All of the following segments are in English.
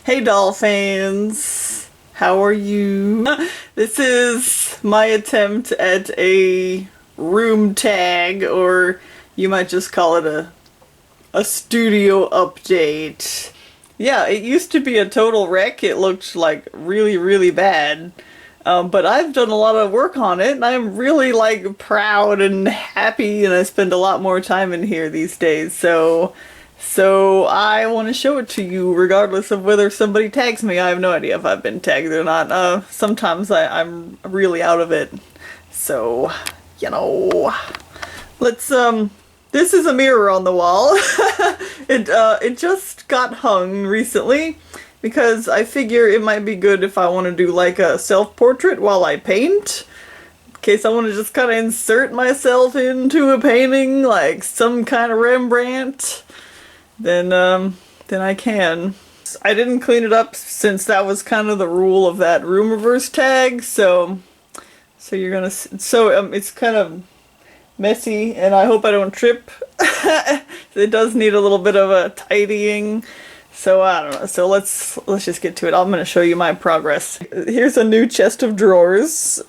Hey doll fans, how are you? This is my attempt at a room tag, or you might just call it a studio update. Yeah, it used to be a total wreck. It looked like really bad. But I've done a lot of work on it, and I'm really like proud and happy, and I spend a lot more time in here these days. So I want to show it to you regardless of whether somebody tags me. I have no idea if I've been tagged or not. Sometimes I'm really out of it. So, you know, let's, this is a mirror on the wall. It just got hung recently because I figure it might be good if I want to do like a self-portrait while I paint. In case I want to just kind of insert myself into a painting, like some kind of Rembrandt. Then I can. I didn't clean it up since that was kind of the rule of that room reverse tag, so you're gonna, it's kind of messy, and I hope I don't trip. It does need a little bit of a tidying, so I don't know. So let's just get to it. I'm gonna show you my progress. Here's a new chest of drawers.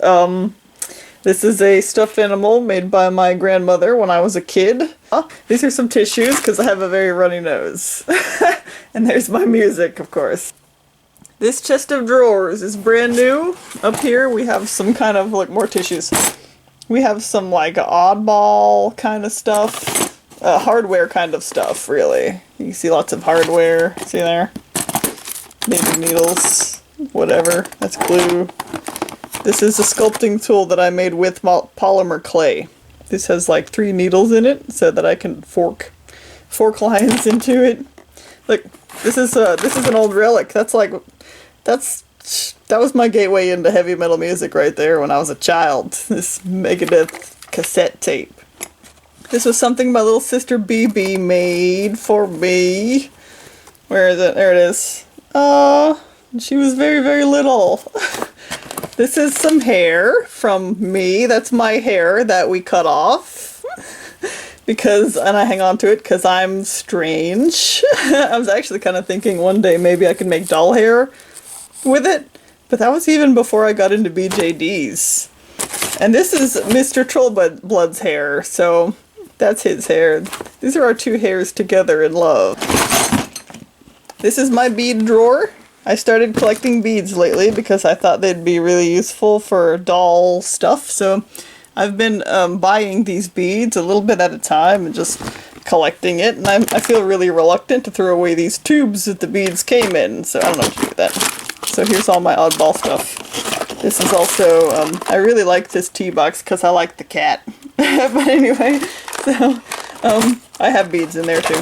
This is a stuffed animal made by my grandmother when I was a kid. These are some tissues because I have a very runny nose. And there's my music, of course. This chest of drawers is brand new. Up here we have some kind of, like, more tissues. We have some like oddball kind of stuff. Hardware kind of stuff, really. You can see lots of hardware. See there? Maybe needles. Whatever. That's glue. This is a sculpting tool that I made with polymer clay. This has like 3 needles in it so that I can fork lines into it. Look, this is an old relic. That was my gateway into heavy metal music right there when I was a child. This Megadeth cassette tape. This was something my little sister BB made for me. Where is it? There it is. She was very little. This is some hair from me. That's my hair that we cut off. And I hang on to it because I'm strange. I was actually kind of thinking one day maybe I could make doll hair with it. But that was even before I got into BJDs. And this is Mr. Trollblood's hair, so that's his hair. These are our 2 hairs together in love. This is my bead drawer. I started collecting beads lately because I thought they'd be really useful for doll stuff, so I've been buying these beads a little bit at a time and just collecting it, and I feel really reluctant to throw away these tubes that the beads came in, so I don't know what to do with that. So here's all my oddball stuff. This is also, I really like this tea box because I like the cat. But anyway, so I have beads in there too.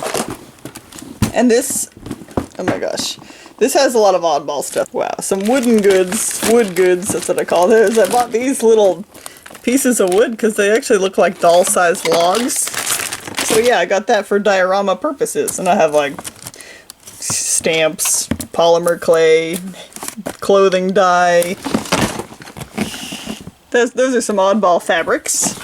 And this, oh my gosh. This has a lot of oddball stuff. Wow, some wood goods, that's what I call those. I bought these little pieces of wood because they actually look like doll-sized logs. So yeah, I got that for diorama purposes. And I have like stamps, polymer clay, clothing dye. Those are some oddball fabrics.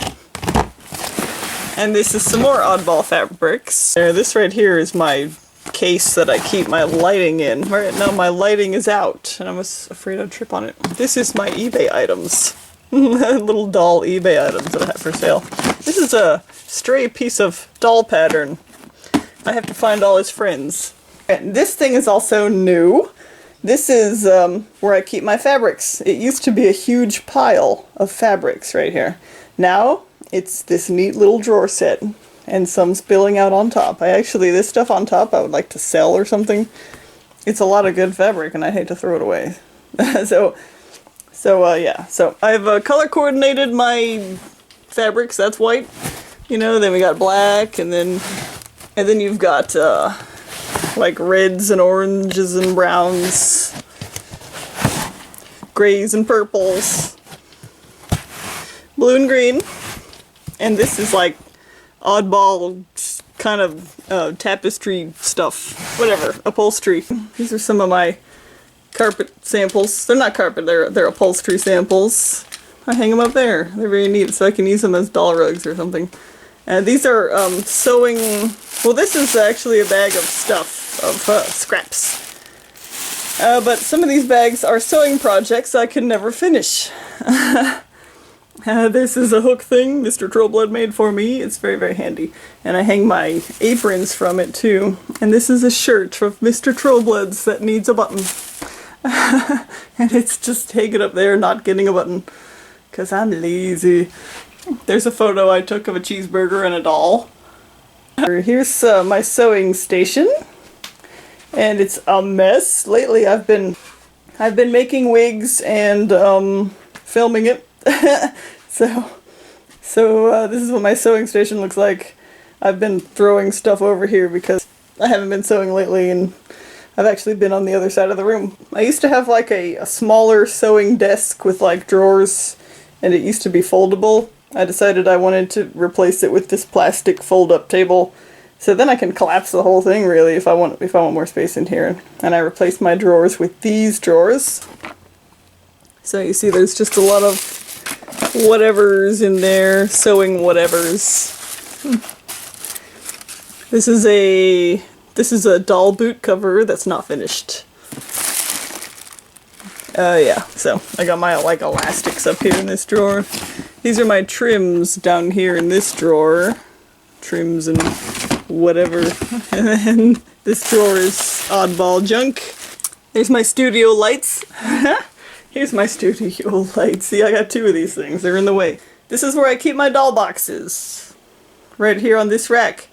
And this is some more oddball fabrics. This right here is my case that I keep my lighting in. Right now my lighting is out and I was afraid I'd trip on it. This is my eBay items. Little doll eBay items that I have for sale. This is a stray piece of doll pattern. I have to find all his friends. And this thing is also new. This is where I keep my fabrics. It used to be a huge pile of fabrics right here. Now it's this neat little drawer set. And some spilling out on top. This stuff on top I would like to sell or something. It's a lot of good fabric and I hate to throw it away. Yeah. So I've color coordinated my fabrics. That's white. You know, then we got black, and then you've got like reds and oranges and browns, grays and purples, blue and green. And this is like oddball kind of tapestry stuff, whatever, upholstery. These are some of my carpet samples. They're not carpet, they're upholstery samples. I hang them up there. They're very neat, so I can use them as doll rugs or something. And these are sewing, well, this is actually a bag of stuff, of scraps. But some of these bags are sewing projects I could never finish. This is a hook thing Mr. Trollblood made for me. It's very, very handy. And I hang my aprons from it too. And this is a shirt of Mr. Trollblood's that needs a button. And it's just hanging up there not getting a button. Because I'm lazy. There's a photo I took of a cheeseburger and a doll. Here's my sewing station. And it's a mess. Lately I've been making wigs and filming it. So this is what my sewing station looks like. I've been throwing stuff over here because I haven't been sewing lately, and I've actually been on the other side of the room. I used to have like a smaller sewing desk with like drawers, and it used to be foldable. I decided I wanted to replace it with this plastic fold-up table, so then I can collapse the whole thing really if I want more space in here. And I replaced my drawers with these drawers. So you see there's just a lot of whatevers in there, sewing whatevers. This is a doll boot cover that's not finished. Yeah, so I got my like elastics up here in this drawer. These are my trims down here in this drawer. Trims and whatever. And then this drawer is oddball junk. There's my studio lights. Here's my studio lights. See, I got two of these things. They're in the way. This is where I keep my doll boxes. Right here on this rack.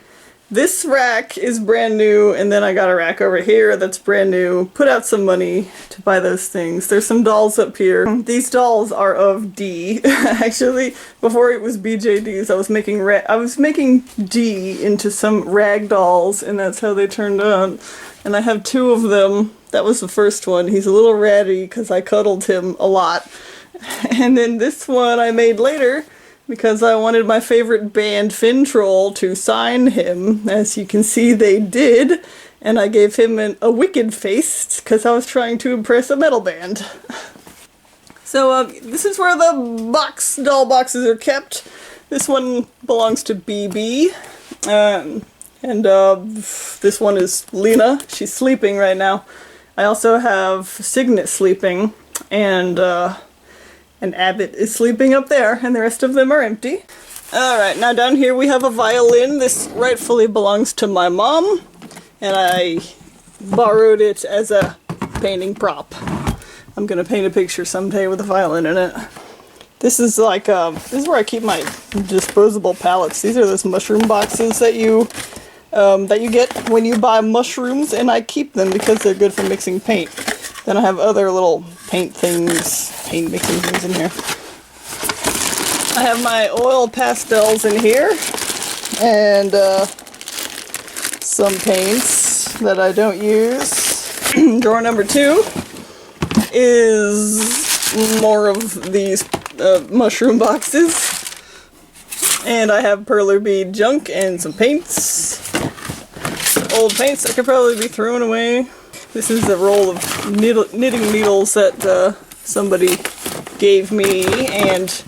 This rack is brand new, and then I got a rack over here that's brand new. Put out some money to buy those things. There's some dolls up here. These dolls are of D. Actually, before it was BJDs, I was making D into some rag dolls, and that's how they turned out. And I have two of them. That was the first one. He's a little ratty because I cuddled him a lot. And then this one I made later because I wanted my favorite band, Fin Troll, to sign him. As you can see, they did. And I gave him a wicked face because I was trying to impress a metal band. So this is where the doll boxes are kept. This one belongs to BB. And this one is Lena. She's sleeping right now. I also have Signet sleeping, and Abbott is sleeping up there, and the rest of them are empty. Alright, now down here we have a violin. This rightfully belongs to my mom, and I borrowed it as a painting prop. I'm gonna paint a picture someday with a violin in it. This is like, this is where I keep my disposable palettes. These are those mushroom boxes that you get when you buy mushrooms, and I keep them because they're good for mixing paint. Then I have other little paint mixing things in here. I have my oil pastels in here, and some paints that I don't use. Drawer number 2 is more of these mushroom boxes. And I have perler bead junk and some paints. Old paints that could probably be thrown away. This is a roll of knitting needles that somebody gave me, and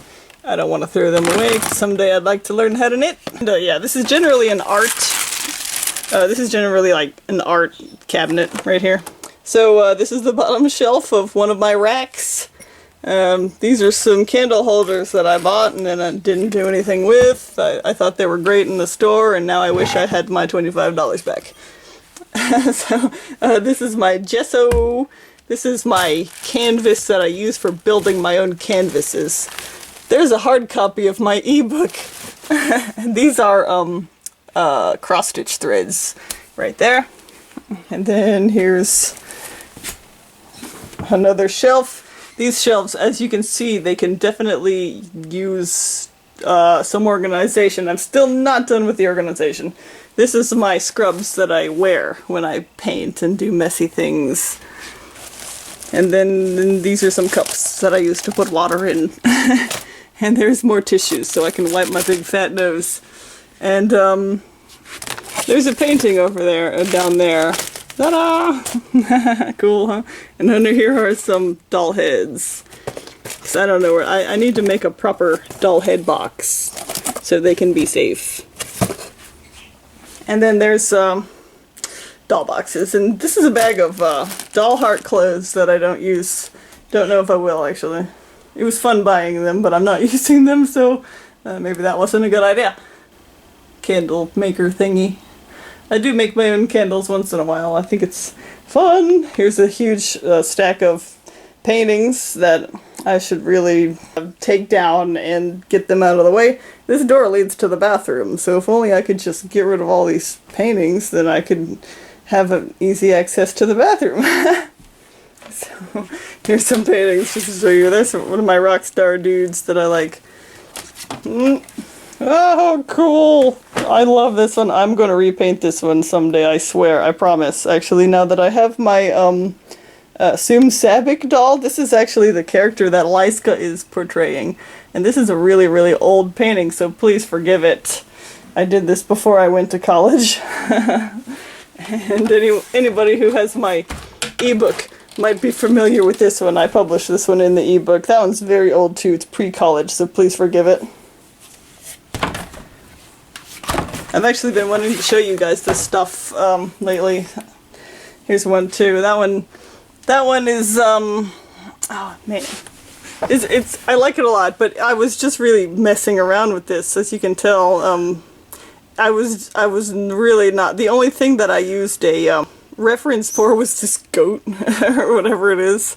I don't want to throw them away because someday I'd like to learn how to knit. And yeah, this is generally an art. This is generally like an art cabinet right here. So this is the bottom shelf of one of my racks. These are some candle holders that I bought and then I didn't do anything with. I thought they were great in the store, and now I wish I had my $25 back. So this is my gesso. This is my canvas that I use for building my own canvases. There's a hard copy of my ebook. And these are cross-stitch threads right there. And then here's another shelf. These shelves, as you can see, they can definitely use some organization. I'm still not done with the organization. This is my scrubs that I wear when I paint and do messy things. And then these are some cups that I use to put water in. And there's more tissues so I can wipe my big fat nose. And there's a painting over there, down there. Ta-da! Cool, huh? And under here are some doll heads. So I don't know where, I need to make a proper doll head box so they can be safe. And then there's doll boxes. And this is a bag of doll heart clothes that I don't use. Don't know if I will, actually. It was fun buying them, but I'm not using them, so maybe that wasn't a good idea. Candle maker thingy. I do make my own candles once in a while. I think it's fun. Here's a huge stack of paintings that I should really take down and get them out of the way. This door leads to the bathroom, so if only I could just get rid of all these paintings, then I could have an easy access to the bathroom. So here's some paintings just to show you. There's one of my rock star dudes that I like. Oh, cool! I love this one. I'm going to repaint this one someday, I swear. I promise. Actually, now that I have my sooooooo doll, this is actually the character that Lyska is portraying. And this is a really, really old painting, so please forgive it. I did this before I went to college. And anybody who has my ebook might be familiar with this one. I published this one in the ebook. That one's very old too. It's pre-college, so please forgive it. I've actually been wanting to show you guys this stuff lately. Here's one too. That one is oh man, I like it a lot. But I was just really messing around with this, as you can tell. I was really not. The only thing that I used a reference for was this goat or whatever it is.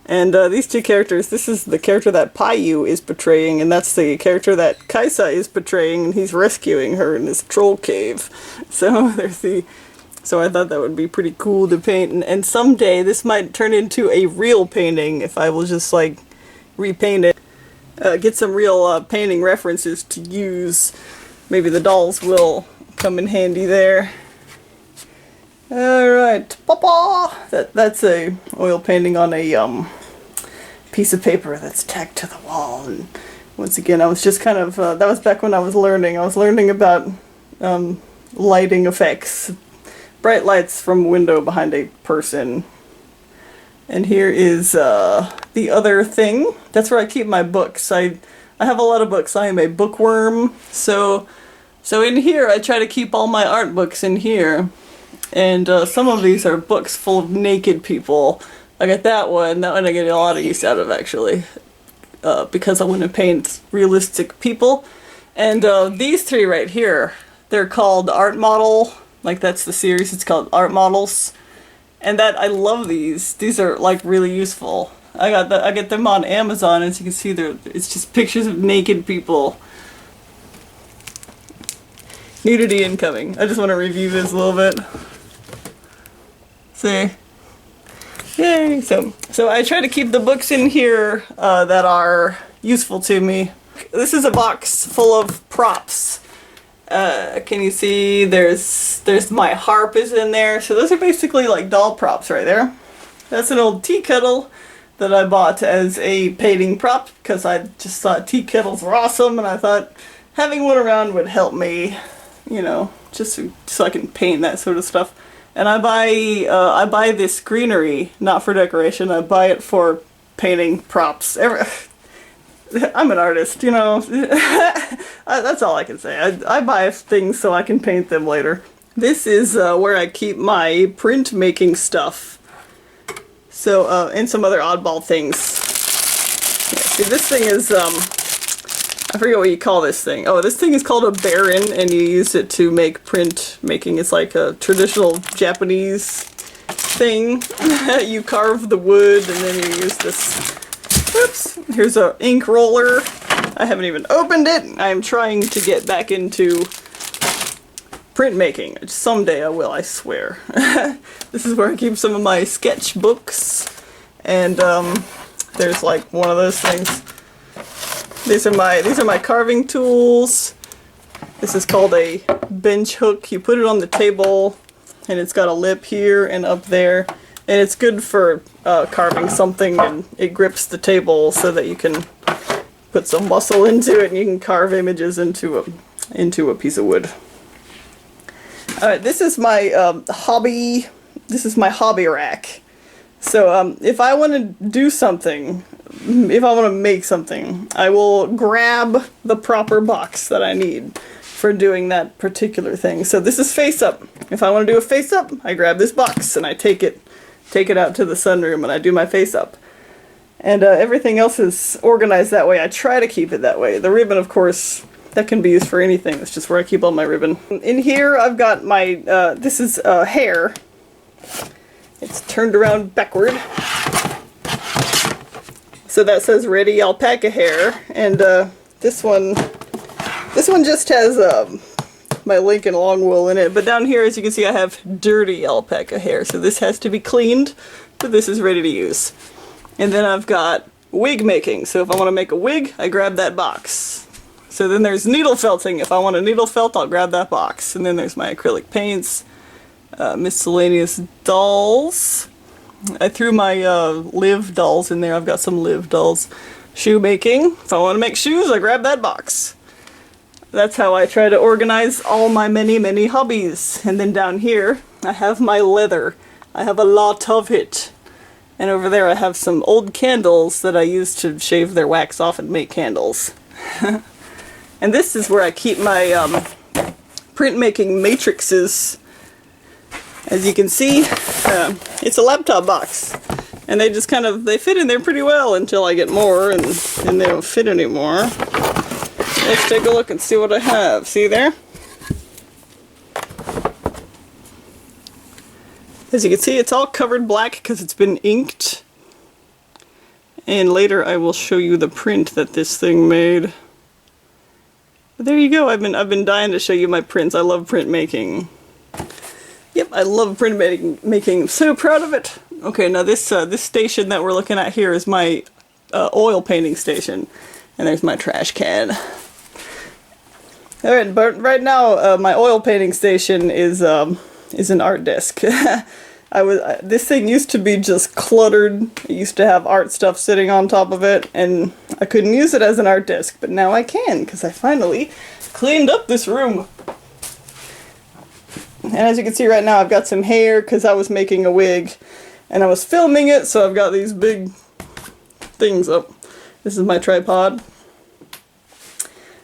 And these two characters, this is the character that Payu is portraying, and that's the character that Kaisa is portraying, and he's rescuing her in this troll cave. So there's so I thought that would be pretty cool to paint, and someday this might turn into a real painting if I will just like repaint it. Get some real painting references to use. Maybe the dolls will come in handy there. Alright, papa! That's a oil painting on a piece of paper that's tacked to the wall. And once again, I was just kind of, that was back when I was learning. I was learning about lighting effects. Bright lights from a window behind a person. And here is the other thing. That's where I keep my books. I have a lot of books. I am a bookworm. So in here, I try to keep all my art books in here. And some of these are books full of naked people. I got that one I get a lot of use out of, actually. Because I want to paint realistic people. And these three right here, they're called Art Model. Like, that's the series, it's called Art Models. And I love these. These are, like, really useful. I get them on Amazon, as you can see, it's just pictures of naked people. Nudity incoming. I just want to review this a little bit. See? Yay! So I try to keep the books in here that are useful to me. This is a box full of props. Can you see? There's my harp is in there. So those are basically like doll props right there. That's an old tea kettle that I bought as a painting prop because I just thought tea kettles were awesome, and I thought having one around would help me, you know, just so I can paint that sort of stuff. And I buy this greenery, not for decoration, I buy it for painting props. I'm an artist, you know. That's all I can say. I buy things so I can paint them later. This is where I keep my printmaking stuff. So, and some other oddball things. Yeah, see, this thing is, I forget what you call this thing. Oh, this thing is called a baron, and you use it to make printmaking. It's like a traditional Japanese thing. You carve the wood, and then you use this. Oops, here's an ink roller. I haven't even opened it. I'm trying to get back into printmaking. Someday I will, I swear. This is where I keep some of my sketchbooks. And there's like one of those things. These are my carving tools. This is called a bench hook. You put it on the table, and it's got a lip here and up there. And it's good for carving something, and it grips the table so that you can put some muscle into it, and you can carve images into a piece of wood. Alright, this is my hobby. This is my hobby rack. So if I want to do something, if I want to make something, I will grab the proper box that I need. for doing that particular thing. So this is face up. If I want to do a face up, I grab this box and I take it out to the sunroom and I do my face up. And everything else is organized that way. I try to keep it that way. The ribbon, of course, that can be used for anything. That's just where I keep all my ribbon. In here, I've got my, this is hair. It's turned around backward. So that says Ready Alpaca Hair. And this one just has my Lincoln long wool in it. But down here, as you can see, I have dirty alpaca hair. So this has to be cleaned, but this is ready to use. And then I've got wig making. So if I want to make a wig, I grab that box. So then there's needle felting. If I want a needle felt, I'll grab that box. And then there's my acrylic paints, miscellaneous dolls. I threw my Live dolls in there. I've got some Live dolls. Shoe making. If I want to make shoes, I grab that box. That's how I try to organize all my many, many hobbies. And then down here, I have my leather. I have a lot of it. And over there I have some old candles that I use to shave their wax off and make candles. And this is where I keep my printmaking matrices. As you can see, it's a laptop box. And they just they fit in there pretty well until I get more and they don't fit anymore. Let's take a look and see what I have. See there? As you can see, it's all covered black because it's been inked. And later I will show you the print that this thing made. But there you go. I've been dying to show you my prints. I love printmaking. Yep, I love printmaking. I'm so proud of it. Okay, now this station that we're looking at here is my oil painting station. And there's my trash can. Alright, but right now my oil painting station is an art desk. This thing used to be just cluttered. It used to have art stuff sitting on top of it, and I couldn't use it as an art desk, but now I can, because I finally cleaned up this room. And as you can see right now, I've got some hair, because I was making a wig, and I was filming it, so I've got these big things up. This is my tripod.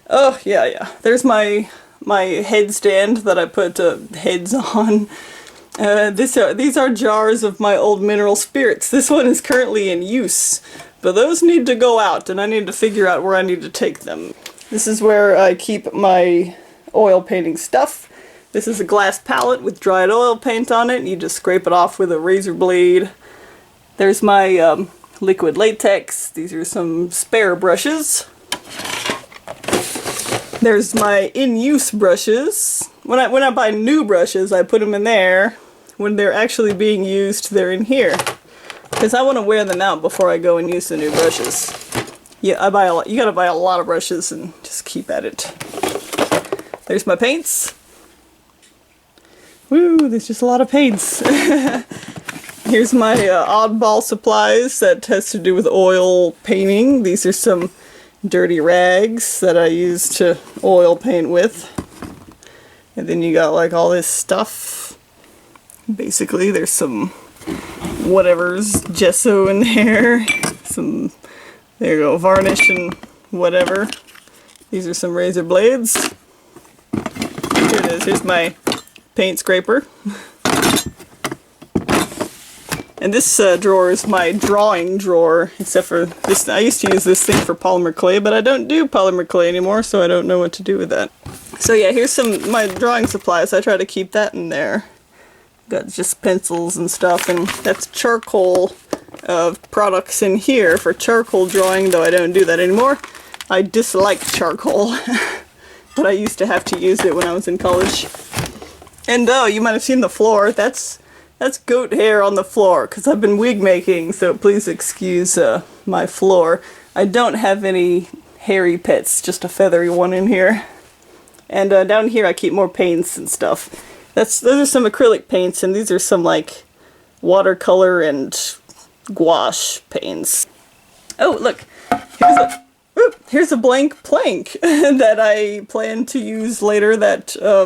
Oh, yeah. There's my headstand that I put heads on. These are jars of my old mineral spirits. This one is currently in use, but those need to go out, and I need to figure out where I need to take them. This is where I keep my oil painting stuff. This is a glass palette with dried oil paint on it. You just scrape it off with a razor blade. There's my liquid latex. These are some spare brushes. There's my in-use brushes. When I buy new brushes, I put them in there. When they're actually being used, they're in here. Because I want to wear them out before I go and use the new brushes. Yeah, you gotta buy a lot of brushes and just keep at it. There's my paints. Woo, there's just a lot of paints. Here's my oddball supplies that has to do with oil painting. These are some dirty rags that I use to oil paint with. And then you got like all this stuff. Basically, there's some whatever's gesso in there. There you go, varnish and whatever. These are some razor blades. Here it is, here's my paint scraper. And this drawer is my drawing drawer, except for this. I used to use this thing for polymer clay, but I don't do polymer clay anymore, so I don't know what to do with that. So yeah, here's my drawing supplies. I try to keep that in there. Got just pencils and stuff, and that's charcoal products in here for charcoal drawing, though I don't do that anymore. I dislike charcoal, but I used to have to use it when I was in college. And oh, you might have seen the floor. That's goat hair on the floor, because I've been wig making, so please excuse my floor. I don't have any hairy pets, just a feathery one in here. And down here I keep more paints and stuff. Those are some acrylic paints, and these are some like watercolor and gouache paints. Oh, look! Here's a blank plank that I plan to use later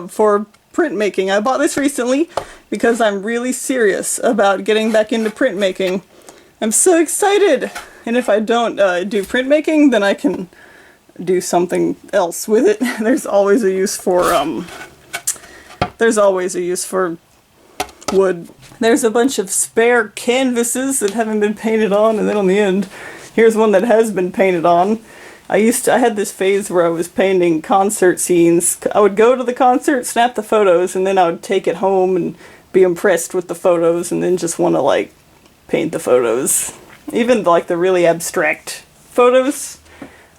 for printmaking. I bought this recently because I'm really serious about getting back into printmaking. I'm so excited! And if I don't do printmaking, then I can do something else with it. There's always a use for wood. There's a bunch of spare canvases that haven't been painted on, and then on the end, here's one that has been painted on. I had this phase where I was painting concert scenes. I would go to the concert, snap the photos, and then I would take it home and be impressed with the photos, and then just want to like paint the photos. Even like the really abstract photos.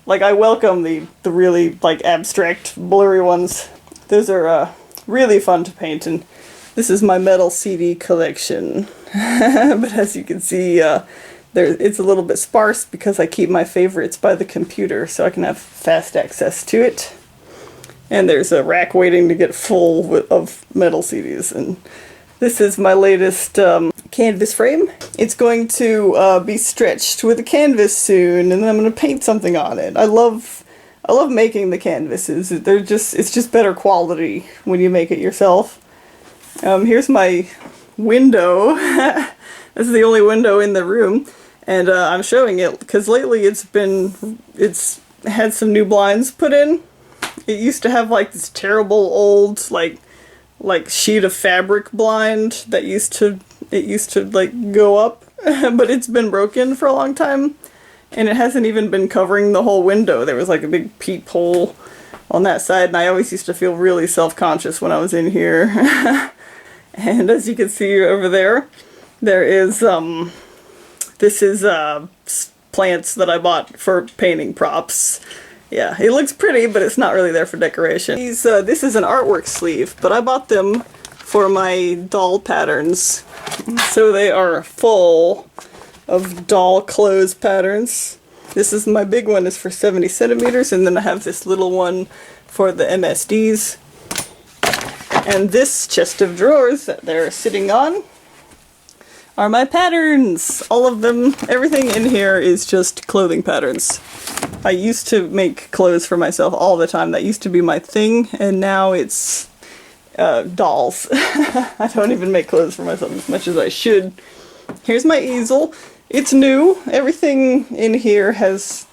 Like I welcome the really like abstract blurry ones. Those are really fun to paint, and this is my metal CD collection. But as you can see, it's a little bit sparse because I keep my favorites by the computer so I can have fast access to it. And there's a rack waiting to get full of metal CDs. And this is my latest canvas frame. It's going to be stretched with a canvas soon, and then I'm going to paint something on it. I love making the canvases. It's just better quality when you make it yourself. Here's my window. This is the only window in the room, and I'm showing it because lately it's had some new blinds put in. It used to have like this terrible old like sheet of fabric blind that used to like go up, but it's been broken for a long time, and it hasn't even been covering the whole window. There was like a big peephole on that side, and I always used to feel really self-conscious when I was in here. And as you can see over there, there is this is plants that I bought for painting props. Yeah, it looks pretty, but it's not really there for decoration. This is an artwork sleeve, but I bought them for my doll patterns. So they are full of doll clothes patterns. This is my big one is for 70 centimeters, and then I have this little one for the MSDs. And this chest of drawers that they're sitting on are my patterns. All of them, everything in here is just clothing patterns. I used to make clothes for myself all the time. That used to be my thing, and now it's dolls. I don't even make clothes for myself as much as I should. Here's my easel. It's new. Everything in here has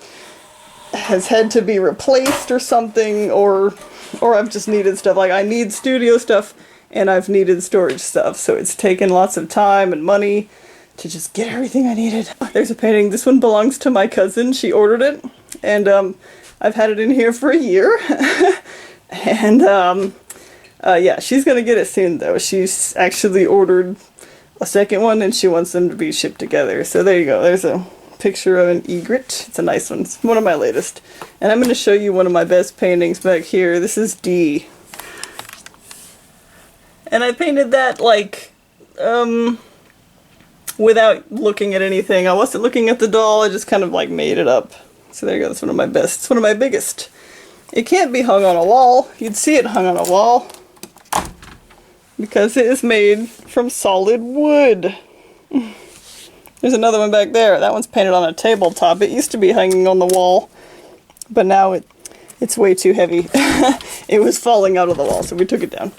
had to be replaced or something, or I've just needed stuff. Like I need studio stuff and I've needed storage stuff, so it's taken lots of time and money to just get everything I needed. There's a painting. This one belongs to my cousin. She ordered it, and I've had it in here for a year. And yeah, she's gonna get it soon though. She's actually ordered a second one and she wants them to be shipped together. So there you go. There's a picture of an egret. It's a nice one. It's one of my latest. And I'm going to show you one of my best paintings back here. This is D. And I painted that like without looking at anything. I wasn't looking at the doll. I just kind of like made it up. So there you go. That's one of my best. It's one of my biggest. It can't be hung on a wall. You'd see it hung on a wall because it is made from solid wood. There's another one back there. That one's painted on a tabletop. It used to be hanging on the wall, but now it's way too heavy. It was falling out of the wall, so we took it down.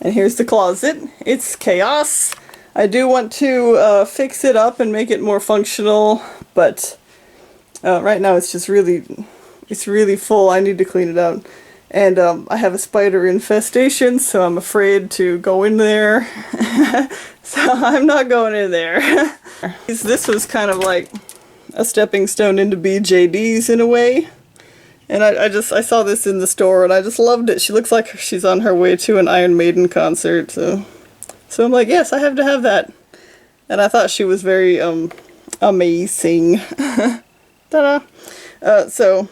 And here's the closet. It's chaos. I do want to fix it up and make it more functional, but right now it's just really full. I need to clean it out. And I have a spider infestation, so I'm afraid to go in there. So I'm not going in there. This was kind of like a stepping stone into BJD's in a way. And I saw this in the store and I just loved it. She looks like she's on her way to an Iron Maiden concert. So I'm like, yes, I have to have that. And I thought she was very amazing. Ta-da! So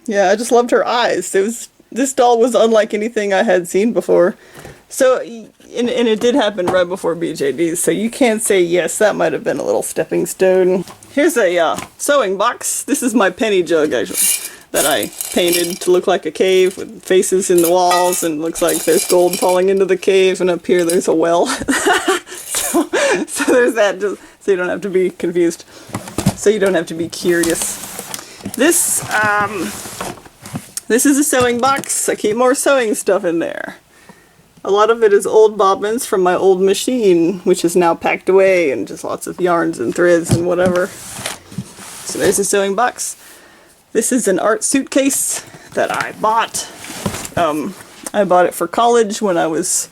yeah, I just loved her eyes. This doll was unlike anything I had seen before. So, and it did happen right before BJD's, so you can't say yes, that might have been a little stepping stone. Here's a sewing box. This is my penny jug, actually, that I painted to look like a cave with faces in the walls, and looks like there's gold falling into the cave, and up here there's a well. so there's that, just so you don't have to be confused. So you don't have to be curious. This is a sewing box. I keep more sewing stuff in there. A lot of it is old bobbins from my old machine, which is now packed away, and just lots of yarns and threads and whatever. So there's a sewing box. This is an art suitcase that I bought. I bought it for college when I was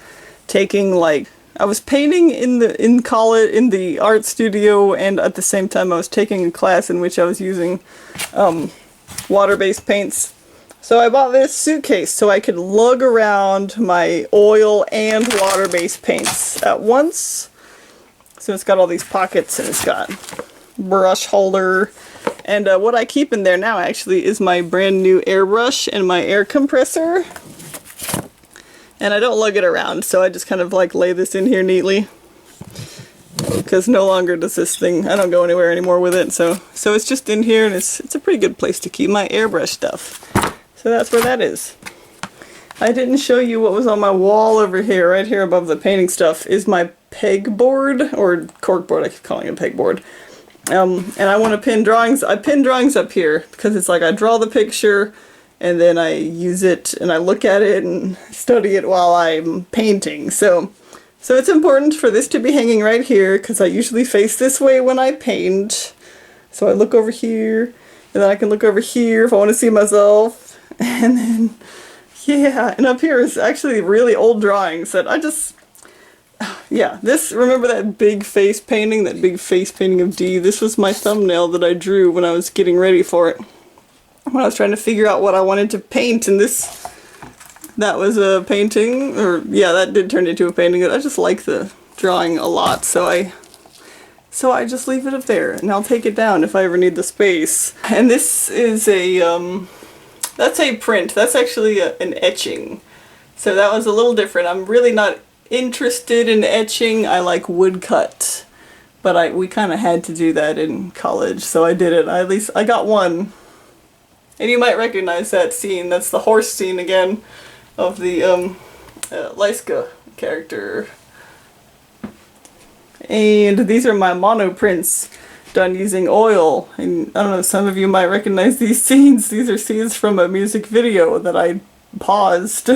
taking I was painting in college in the art studio, and at the same time I was taking a class in which I was using water-based paints. So I bought this suitcase so I could lug around my oil and water-based paints at once. So it's got all these pockets and it's got brush holder. And what I keep in there now actually is my brand new airbrush and my air compressor. And I don't lug it around, so I just kind of like lay this in here neatly. Because no longer does this thing, I don't go anywhere anymore with it, so it's just in here, and it's a pretty good place to keep my airbrush stuff. So that's where that is. I didn't show you what was on my wall over here, right here above the painting stuff, is my pegboard, or corkboard, I keep calling it pegboard. And I want to pin drawings. I pin drawings up here because it's like I draw the picture and then I use it and I look at it and study it while I'm painting. So it's important for this to be hanging right here because I usually face this way when I paint. So I look over here and then I can look over here if I want to see myself. And then, yeah, and up here is actually really old drawings that I just... Yeah, remember that big face painting of Dee? This was my thumbnail that I drew when I was getting ready for it. When I was trying to figure out what I wanted to paint, and that was a painting, or yeah, that did turn into a painting. I just like the drawing a lot, so I just leave it up there, and I'll take it down if I ever need the space. And this is that's a print. That's actually an etching. So that was a little different. I'm really not interested in etching. I like woodcut, but we kind of had to do that in college, so I did it. At least I got one, and you might recognize that scene. That's the horse scene again of the Lyska character. And these are my mono prints done using oil, and I don't know, some of you might recognize these scenes. These are scenes from a music video that I paused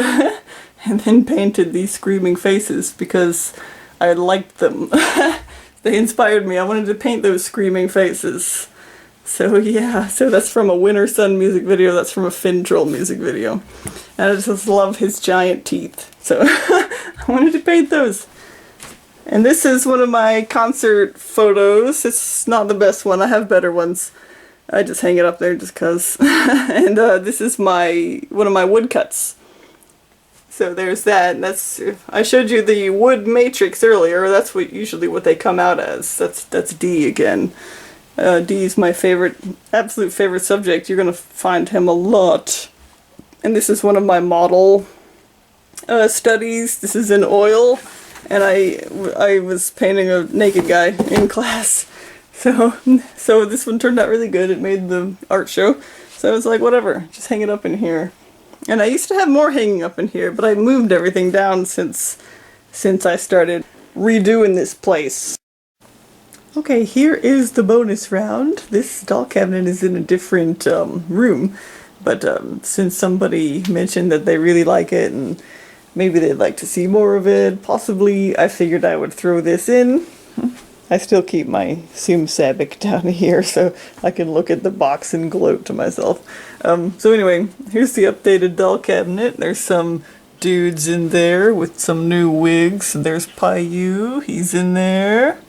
and then painted these screaming faces because I liked them. They inspired me. I wanted to paint those screaming faces. So yeah, so that's from a Winter Sun music video. That's from a Fintroll music video. And I just love his giant teeth. So I wanted to paint those. And this is one of my concert photos. It's not the best one. I have better ones. I just hang it up there just cause. And this is one of my woodcuts. So there's that. I showed you the wood matrix earlier. That's usually what they come out as. That's Dee again. Dee is my absolute favorite subject. You're gonna find him a lot. And this is one of my model studies. This is in oil. And I was painting a naked guy in class, so this one turned out really good. It made the art show, so I was like, whatever, just hang it up in here. And I used to have more hanging up in here, but I moved everything down since I started redoing this place. Okay, here is the bonus round. This doll cabinet is in a different room, but since somebody mentioned that they really like it and maybe they'd like to see more of it, possibly, I figured I would throw this in. I still keep my Suoooooo down here so I can look at the box and gloat to myself. So anyway, here's the updated doll cabinet. There's some dudes in there with some new wigs. There's Payu, he's in there.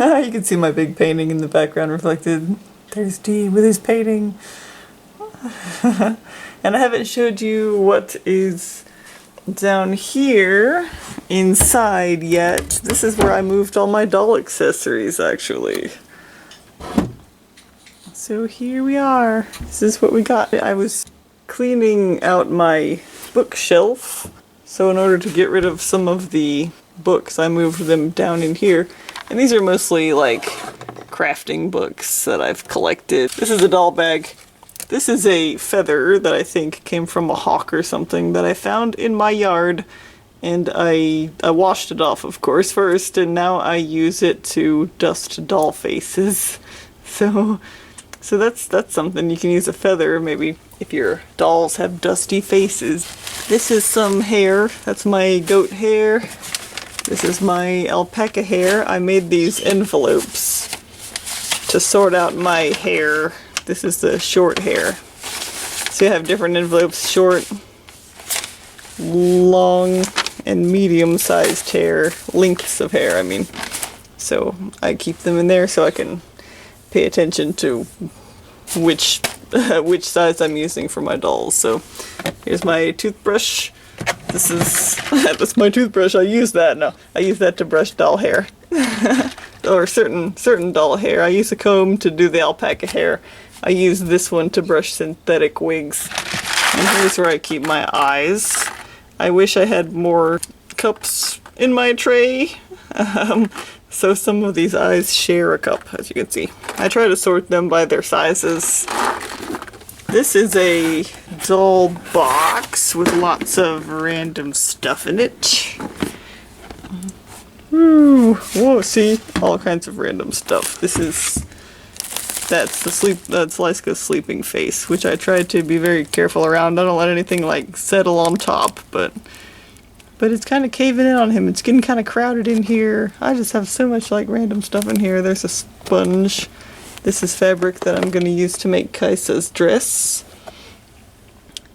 You can see my big painting in the background reflected. There's Dee with his painting. And I haven't showed you what is down here inside yet. This is where I moved all my doll accessories, actually. So here we are. This is what we got. I was cleaning out my bookshelf, so in order to get rid of some of the books, I moved them down in here. And these are mostly like crafting books that I've collected. This is a doll bag. This is a feather that I think came from a hawk or something that I found in my yard, and I washed it off, of course, first, and now I use it to dust doll faces. So that's something. You can use a feather, maybe if your dolls have dusty faces. This is some hair. That's my goat hair. This is my alpaca hair. I made these envelopes to sort out my hair This is the short hair. So you have different envelopes, short, long, and medium-sized hair, lengths of hair, I mean. So I keep them in there so I can pay attention to which size I'm using for my dolls. So here's my toothbrush. This is that's my toothbrush. I use that. No, I use that to brush doll hair. Or certain doll hair. I use a comb to do the alpaca hair. I use this one to brush synthetic wigs. And here's where I keep my eyes. I wish I had more cups in my tray. So some of these eyes share a cup, as you can see. I try to sort them by their sizes. This is a doll box with lots of random stuff in it. Ooh, whoa, see? All kinds of random stuff. That's Lyska's sleeping face, which I try to be very careful around. I don't let anything like settle on top, but it's kind of caving in on him. It's getting kind of crowded in here. I just have so much like random stuff in here. There's a sponge. This is fabric that I'm going to use to make Kaisa's dress.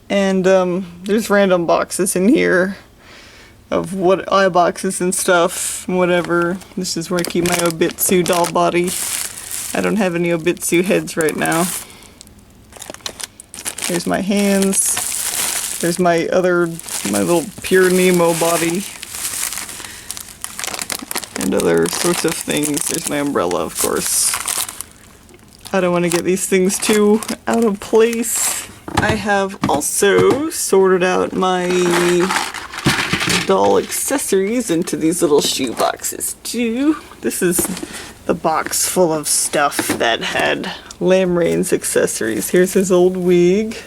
And there's random boxes in here of what eye boxes and stuff, whatever. This is where I keep my Obitsu doll body. I don't have any Obitsu heads right now. Here's my hands. There's my little pure Nemo body. And other sorts of things. There's my umbrella, of course. I don't want to get these things too out of place. I have also sorted out my doll accessories into these little shoe boxes too. This is the box full of stuff that had Lamrain's accessories. Here's his old wig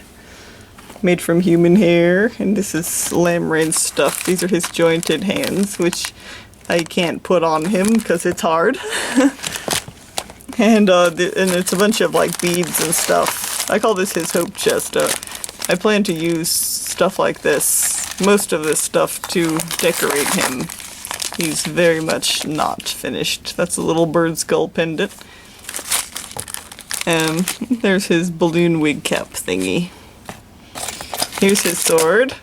made from human hair, and this is Lamrain's stuff. These are his jointed hands, which I can't put on him because it's hard. And it's a bunch of like beads and stuff. I call this his hope chest. I plan to use stuff like this, most of this stuff, to decorate him. He's very much not finished. That's a little bird skull pendant. There's his balloon wig cap thingy. Here's his sword.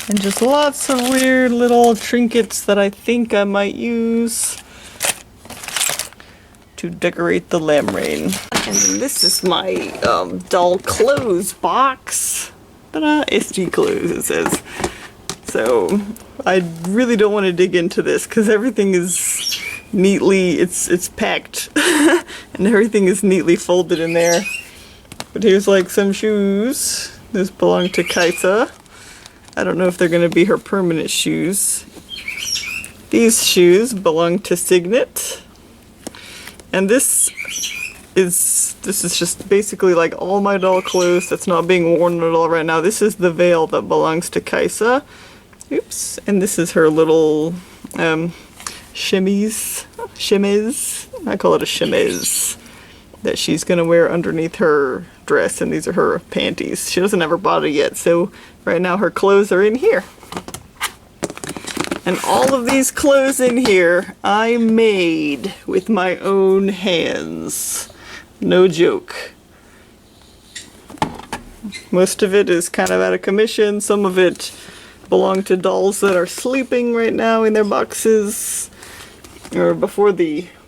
And just lots of weird little trinkets that I think I might use to decorate the Lamrain. And then this is my doll clothes box. Ta-da! SD clothes, it says. So I really don't want to dig into this because everything is neatly, it's packed and everything is neatly folded in there. But here's like some shoes. This belong to Kaisa. I don't know if they're going to be her permanent shoes. These shoes belong to Signet. And this is just basically like all my doll clothes that's not being worn at all right now. This is the veil that belongs to Kaisa. Oops. And this is her little chemise. I call it a chemise. That she's going to wear underneath her dress, and these are her panties. She doesn't have her body yet, so right now her clothes are in here. And all of these clothes in here I made with my own hands. No joke. Most of it is kind of out of commission. Some of it belong to dolls that are sleeping right now in their boxes. Or before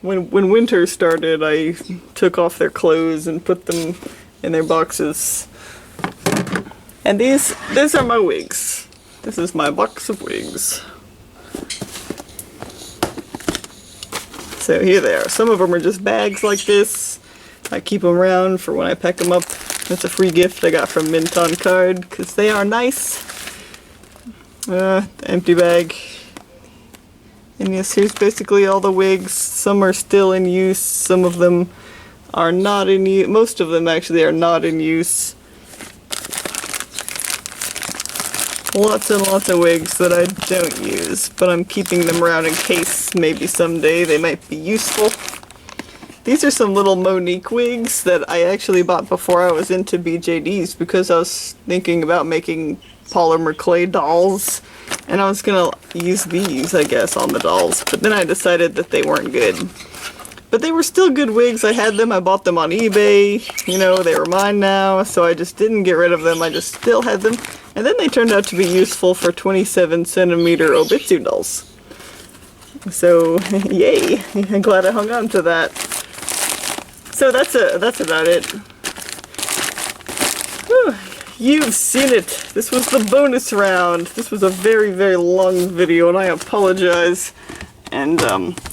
when winter started, I took off their clothes and put them in their boxes. And these are my wigs. This is my box of wigs. So here they are. Some of them are just bags like this. I keep them around for when I pack them up. That's a free gift I got from Mint on Card because they are nice. Empty bag. And yes, here's basically all the wigs. Some are still in use, some of them are not in use. Most of them actually are not in use. Lots and lots of wigs that I don't use, but I'm keeping them around in case maybe someday they might be useful. These are some little Monique wigs that I actually bought before I was into BJDs because I was thinking about making polymer clay dolls. And I was gonna use these, I guess, on the dolls, but then I decided that they weren't good. But they were still good wigs. I had them, I bought them on eBay, you know, they were mine now, so I just didn't get rid of them, I just still had them. And then they turned out to be useful for 27 centimeter Obitsu dolls. So, yay, I'm glad I hung on to that. So that's about it. Whew. You've seen it. This was the bonus round. This was a very, very long video, and I apologize. And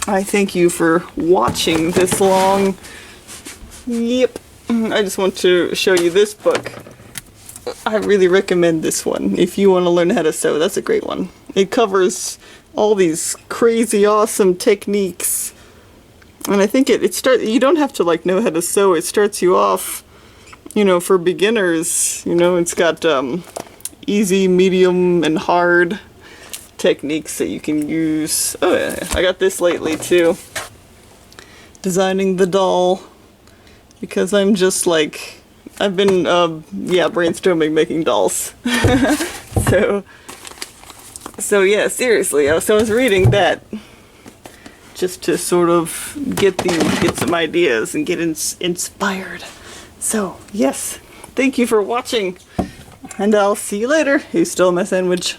I thank you for watching this long. Yep. I just want to show you this book. I really recommend this one. If you want to learn how to sew, that's a great one. It covers all these crazy awesome techniques. And I think it starts, you don't have to like know how to sew. It starts you off, you know, for beginners. You know, it's got easy, medium, and hard techniques that you can use. Oh yeah, I got this lately too. Designing the doll. Because I'm just like, I've been, yeah, brainstorming making dolls. So yeah, seriously, so I was reading that just to sort of get some ideas and get inspired. So, yes, thank you for watching, and I'll see you later. You stole my sandwich.